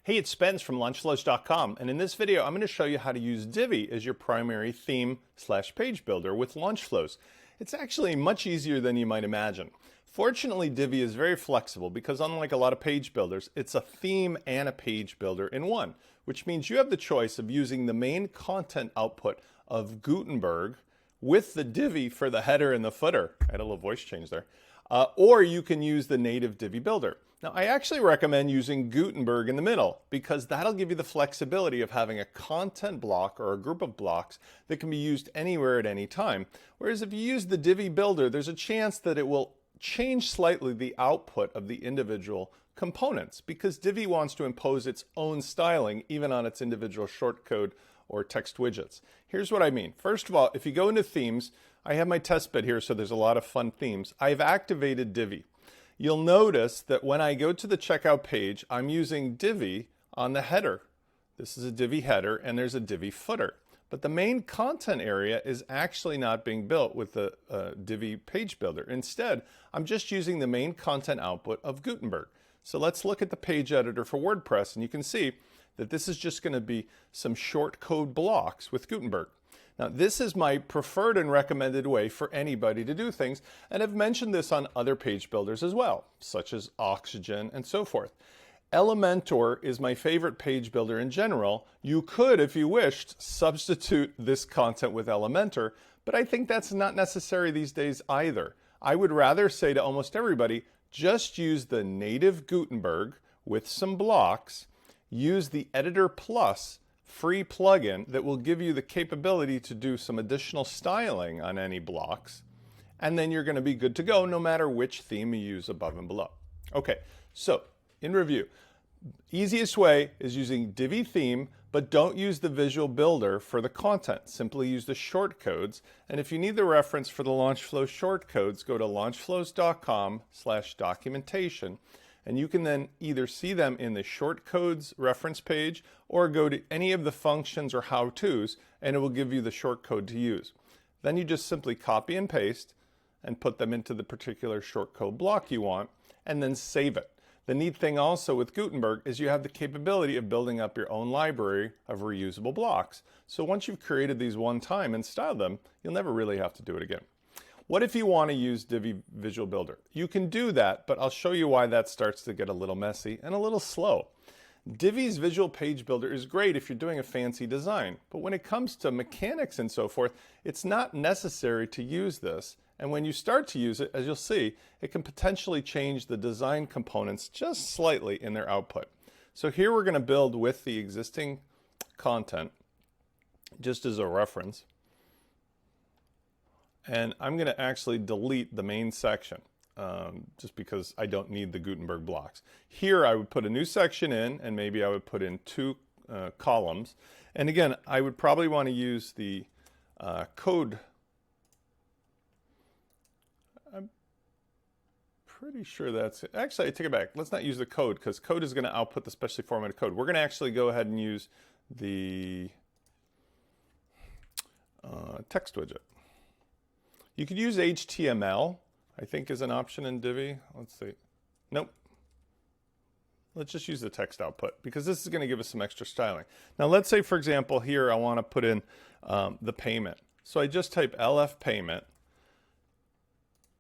Hey, it's Spence from LaunchFlows.com, and in this video, I'm going to show you how to use Divi as your primary theme/page builder with LaunchFlows. It's actually much easier than you might imagine. Fortunately, Divi is very flexible because unlike a lot of page builders, it's a theme and a page builder in one, which means you have the choice of using the main content output of Gutenberg with the Divi for the header and the footer. I had a little voice change there. Or you can use the native Divi builder. Now, I actually recommend using Gutenberg in the middle because that'll give you the flexibility of having a content block or a group of blocks that can be used anywhere at any time. Whereas if you use the Divi builder, there's a chance that it will change slightly the output of the individual components because Divi wants to impose its own styling even on its individual shortcode or text widgets. Here's what I mean. First of all, if you go into themes, I have my test bed here, so there's a lot of fun themes. I've activated Divi. You'll notice that when I go to the checkout page, I'm using Divi on the header. This is a Divi header and there's a Divi footer. But the main content area is actually not being built with the Divi page builder. Instead, I'm just using the main content output of Gutenberg. So let's look at the page editor for WordPress, and you can see that this is just going to be some short code blocks with Gutenberg. Now, this is my preferred and recommended way for anybody to do things, and I've mentioned this on other page builders as well, such as Oxygen and so forth. Elementor is my favorite page builder in general. You could, if you wished, substitute this content with Elementor, but I think that's not necessary these days either. I would rather say to almost everybody, just use the native Gutenberg with some blocks, use the Editor Plus free plugin that will give you the capability to do some additional styling on any blocks, and then you're going to be good to go no matter which theme you use above and below. Okay, so in review, easiest way is using Divi theme, but don't use the visual builder for the content. Simply use the shortcodes, and if you need the reference for the LaunchFlows shortcodes, go to launchflows.com/documentation. And you can then either see them in the shortcodes reference page or go to any of the functions or how-tos and it will give you the shortcode to use. Then you just simply copy and paste and put them into the particular shortcode block you want and then save it. The neat thing also with Gutenberg is you have the capability of building up your own library of reusable blocks. So once you've created these one time and styled them, you'll never really have to do it again. What if you want to use Divi Visual Builder? You can do that, but I'll show you why that starts to get a little messy and a little slow. Divi's Visual Page Builder is great if you're doing a fancy design, but when it comes to mechanics and so forth, it's not necessary to use this. And when you start to use it, as you'll see, it can potentially change the design components just slightly in their output. So here we're going to build with the existing content, just as a reference. And I'm going to actually delete the main section just because I don't need the Gutenberg blocks. Here I would put a new section in and maybe I would put in two columns. And again, I would probably want to use the code. I'm pretty sure that's it. Actually, I take it back. Let's not use the code because code is going to output the specially formatted code. We're going to actually go ahead and use the text widget. You could use HTML, I think is an option in Divi. Let's see. Nope. Let's just use the text output because this is going to give us some extra styling. Now let's say, for example, here I want to put in the payment. So I just type LF payment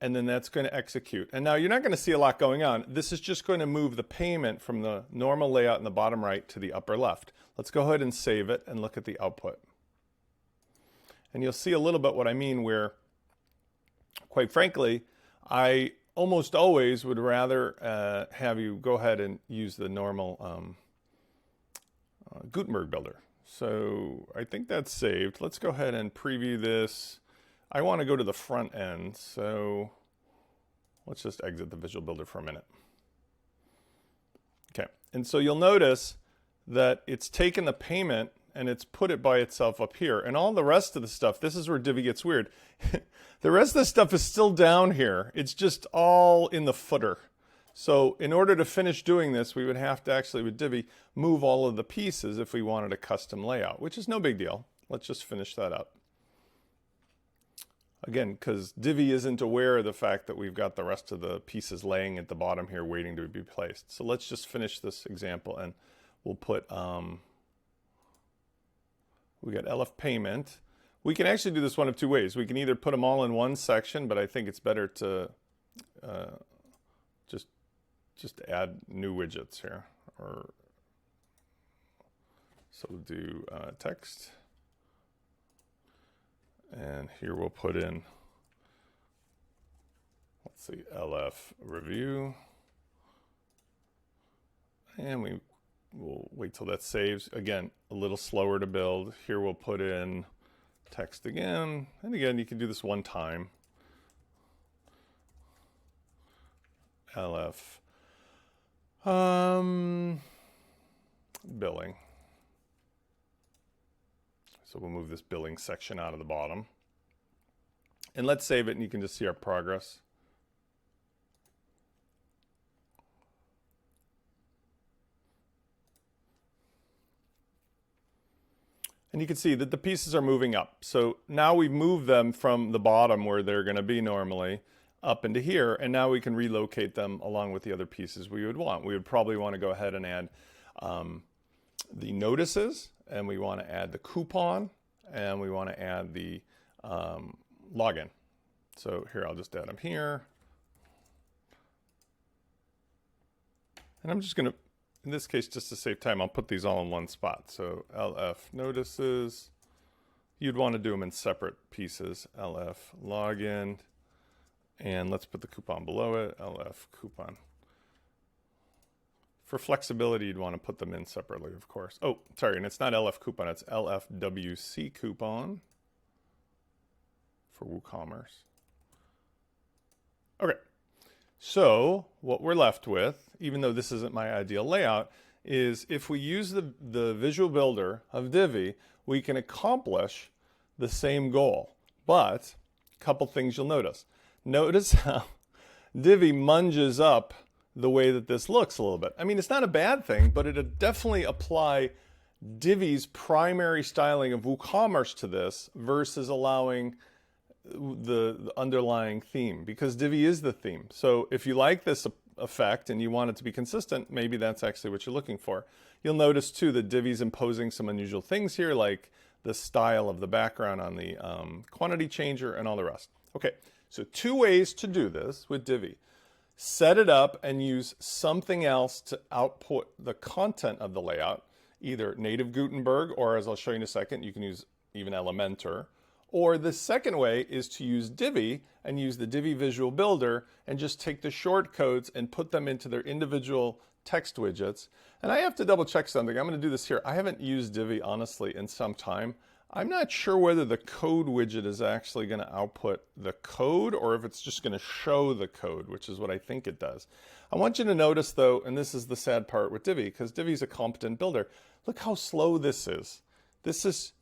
and then that's going to execute. And now you're not going to see a lot going on. This is just going to move the payment from the normal layout in the bottom right to the upper left. Let's go ahead and save it and look at the output. And you'll see a little bit what I mean where quite frankly, I almost always would rather have you go ahead and use the normal Gutenberg builder. So I think that's saved. Let's go ahead and preview this. I want to go to the front end, so let's just exit the visual builder for a minute. Okay, and so you'll notice that it's taken the payment and it's put it by itself up here. And all the rest of the stuff, this is where Divi gets weird. The rest of the stuff is still down here. It's just all in the footer. So in order to finish doing this, we would have to actually, with Divi, move all of the pieces if we wanted a custom layout, which is no big deal. Let's just finish that up. Again, because Divi isn't aware of the fact that we've got the rest of the pieces laying at the bottom here waiting to be placed. So let's just finish this example and we'll put, we got LF payment. We can actually do this one of two ways. We can either put them all in one section, but I think it's better to just add new widgets here. So we'll do text. And here we'll put in, let's see, LF review. And we'll wait till that saves. Again, a little slower to build. Here we'll put in text again. And again, you can do this one time. LF billing. So we'll move this billing section out of the bottom. And let's save it, and you can just see our progress. And you can see that the pieces are moving up. So now we've moved them from the bottom where they're going to be normally up into here, and now we can relocate them along with the other pieces we would want. We would probably want to go ahead and add the notices, and we want to add the coupon, and we want to add the login. So here, I'll just add them here. And I'm just going to, in this case, just to save time, I'll put these all in one spot. So LF notices, you'd want to do them in separate pieces. LF login, and let's put the coupon below it, LF coupon. For flexibility, you'd want to put them in separately, of course. Oh, sorry, and it's not LF coupon, it's LFWC coupon for WooCommerce. Okay, so what we're left with, even though this isn't my ideal layout, is if we use the visual builder of Divi, we can accomplish the same goal. But a couple things you'll notice. Notice how Divi munges up the way that this looks a little bit. I mean, it's not a bad thing, but it'd definitely apply Divi's primary styling of WooCommerce to this versus allowing the underlying theme, because Divi is the theme. So if you like this effect and you want it to be consistent, maybe that's actually what you're looking for. You'll notice too that Divi's imposing some unusual things here, like the style of the background on the quantity changer and all the rest. Okay, so two ways to do this with Divi. Set it up and use something else to output the content of the layout, either native Gutenberg, or as I'll show you in a second, you can use even Elementor. Or the second way is to use Divi and use the Divi Visual Builder and just take the shortcodes and put them into their individual text widgets. And I have to double check something. I'm going to do this here. I haven't used Divi, honestly, in some time. I'm not sure whether the code widget is actually going to output the code or if it's just going to show the code, which is what I think it does. I want you to notice, though, and this is the sad part with Divi, because Divi is a competent builder. Look how slow this is. This is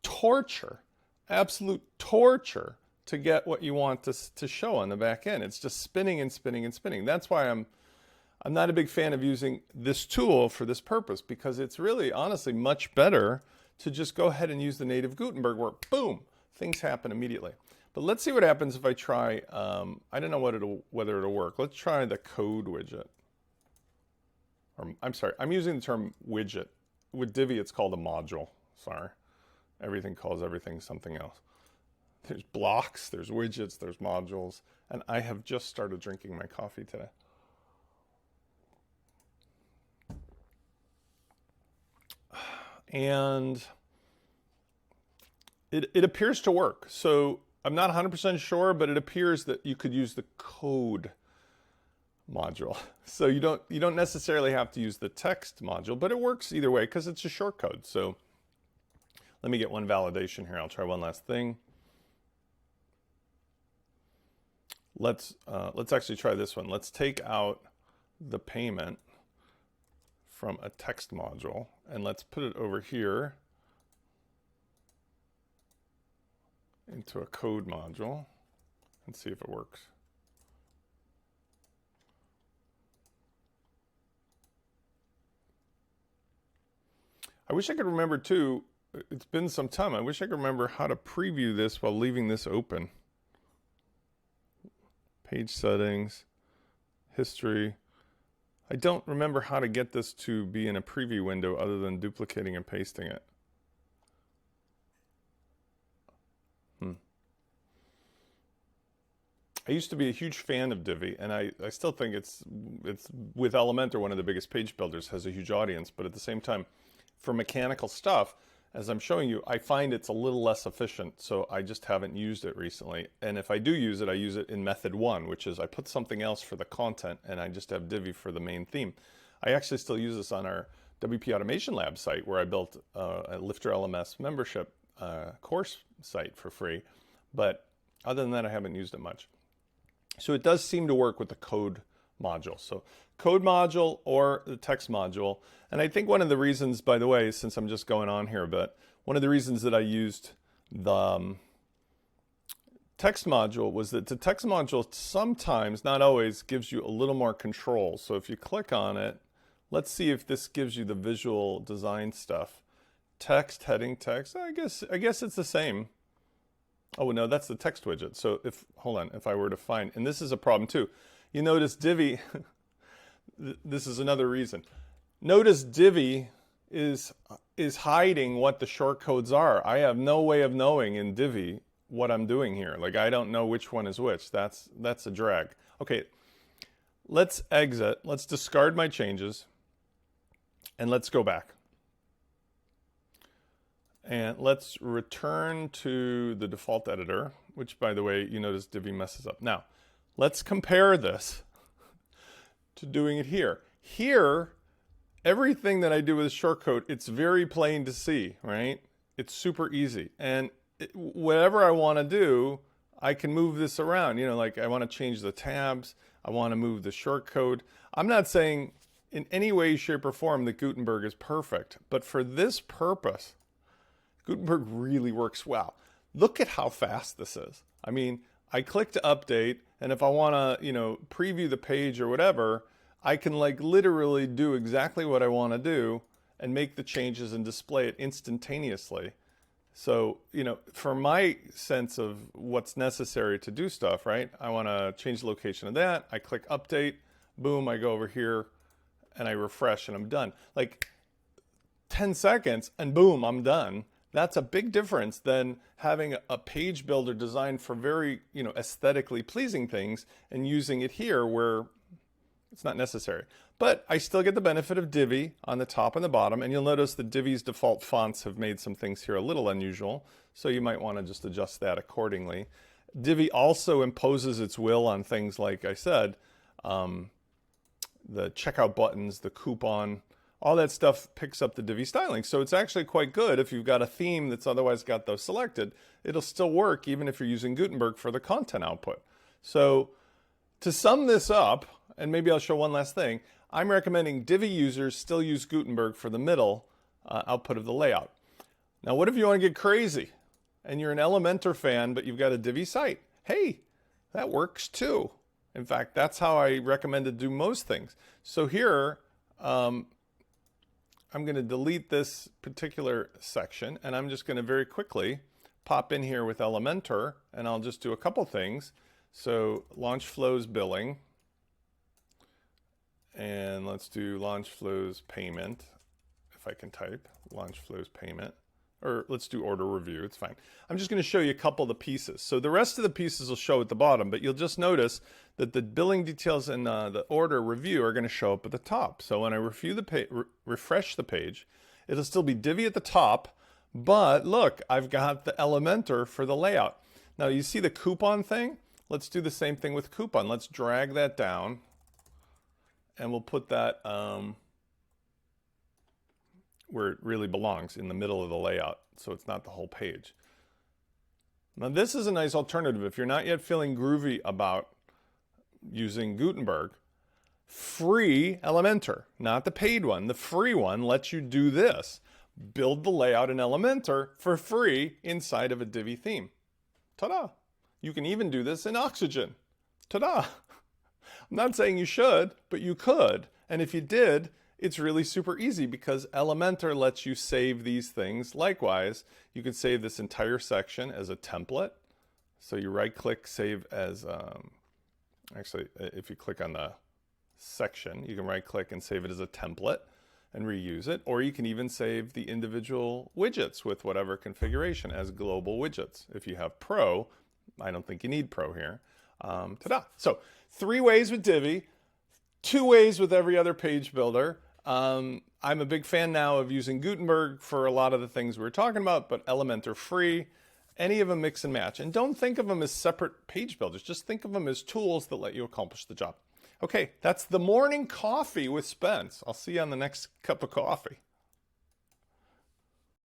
torture, absolute torture to get what you want to show on the back end. It's just spinning and spinning and spinning. That's why I'm not a big fan of using this tool for this purpose, because it's really, honestly, much better to just go ahead and use the native Gutenberg where, boom, things happen immediately. But let's see what happens if I try, I don't know whether it'll work. Let's try the code widget. Or, I'm sorry, I'm using the term widget. With Divi, it's called a module. Sorry. Everything calls everything something else. There's blocks, there's widgets, there's modules, and I have just started drinking my coffee today. And it appears to work. So I'm not 100% sure, but it appears that you could use the code module. So you don't necessarily have to use the text module, but it works either way because it's a shortcode. So let me get one validation here. I'll try one last thing. Let's actually try this one. Let's take out the payment from a text module, and let's put it over here into a code module and see if it works. I wish I could remember too, it's been some time, I wish I could remember how to preview this while leaving this open. Page settings, history. I don't remember how to get this to be in a preview window other than duplicating and pasting it. I used to be a huge fan of Divi, and I still think it's with Elementor, one of the biggest page builders, has a huge audience, but at the same time, for mechanical stuff, as I'm showing you, I find it's a little less efficient, so I just haven't used it recently. And if I do use it, I use it in method one, which is I put something else for the content, and I just have Divi for the main theme. I actually still use this on our WP Automation Lab site, where I built a Lifter LMS membership course site for free, but other than that, I haven't used it much. So it does seem to work with the code module. So code module or the text module. And I think one of the reasons, by the way, since I'm just going on here a bit, one of the reasons that I used the text module was that the text module sometimes, not always, gives you a little more control. So if you click on it, let's see if this gives you the visual design stuff. Text, heading, text, I guess it's the same. Oh, no, that's the text widget. So hold on, if I were to find, and this is a problem too. You notice Divi, this is another reason. Notice Divi is hiding what the shortcodes are. I have no way of knowing in Divi what I'm doing here. Like, I don't know which one is which. That's a drag. Okay, let's exit. Let's discard my changes, and let's go back. And let's return to the default editor, which, by the way, you notice Divi messes up. Now, let's compare this to doing it here. Here, everything that I do with a shortcode, it's very plain to see, right? It's super easy. And whatever I want to do, I can move this around. You know, like I want to change the tabs. I want to move the shortcode. I'm not saying in any way, shape, or form that Gutenberg is perfect. But for this purpose, Gutenberg really works well. Look at how fast this is. I mean, I click to update, and if I want to, you know, preview the page or whatever, I can like literally do exactly what I want to do and make the changes and display it instantaneously. So, you know, for my sense of what's necessary to do stuff, right? I want to change the location of that. I click update, boom, I go over here and I refresh and I'm done. Like 10 seconds and boom, I'm done. That's a big difference than having a page builder designed for very, you know, aesthetically pleasing things and using it here where it's not necessary. But I still get the benefit of Divi on the top and the bottom, and you'll notice that Divi's default fonts have made some things here a little unusual, so you might want to just adjust that accordingly. Divi also imposes its will on things like I said, the checkout buttons, the coupon, all that stuff picks up the Divi styling. So it's actually quite good if you've got a theme that's otherwise got those selected. It'll still work even if you're using Gutenberg for the content output. So to sum this up, and maybe I'll show one last thing, I'm recommending Divi users still use Gutenberg for the middle output of the layout. Now, what if you want to get crazy and you're an Elementor fan, but you've got a Divi site? Hey, that works too. In fact, that's how I recommend to do most things. So here, I'm going to delete this particular section, and I'm just going to very quickly pop in here with Elementor, and I'll just do a couple things. So LaunchFlows billing, and let's do LaunchFlows payment, if I can type LaunchFlows payment, or let's do order review, it's fine. I'm just going to show you a couple of the pieces. So the rest of the pieces will show at the bottom, but you'll just notice that the billing details and the order review are going to show up at the top. So when I refresh the page, it'll still be Divi at the top, but look, I've got the Elementor for the layout. Now you see the coupon thing? Let's do the same thing with coupon. Let's drag that down, and we'll put that where it really belongs, in the middle of the layout, so it's not the whole page. Now this is a nice alternative. If you're not yet feeling groovy about using Gutenberg, free Elementor, not the paid one, the free one lets you do this. Build the layout in Elementor for free inside of a Divi theme. Ta-da! You can even do this in Oxygen. Ta-da! I'm not saying you should, but you could. And if you did, it's really super easy because Elementor lets you save these things. Likewise, you could save this entire section as a template. So you right-click, save as, actually, if you click on the section. You can right click and save it as a template and reuse it, or you can even save the individual widgets with whatever configuration as global widgets. If you have Pro, I don't think you need Pro here. Ta-da! So 3 ways with Divi, 2 ways with every other page builder. I'm a big fan now of using Gutenberg for a lot of the things we're talking about, but Element are free. Any of them mix and match. And don't think of them as separate page builders. Just think of them as tools that let you accomplish the job. Okay, that's the morning coffee with Spence. I'll see you on the next cup of coffee.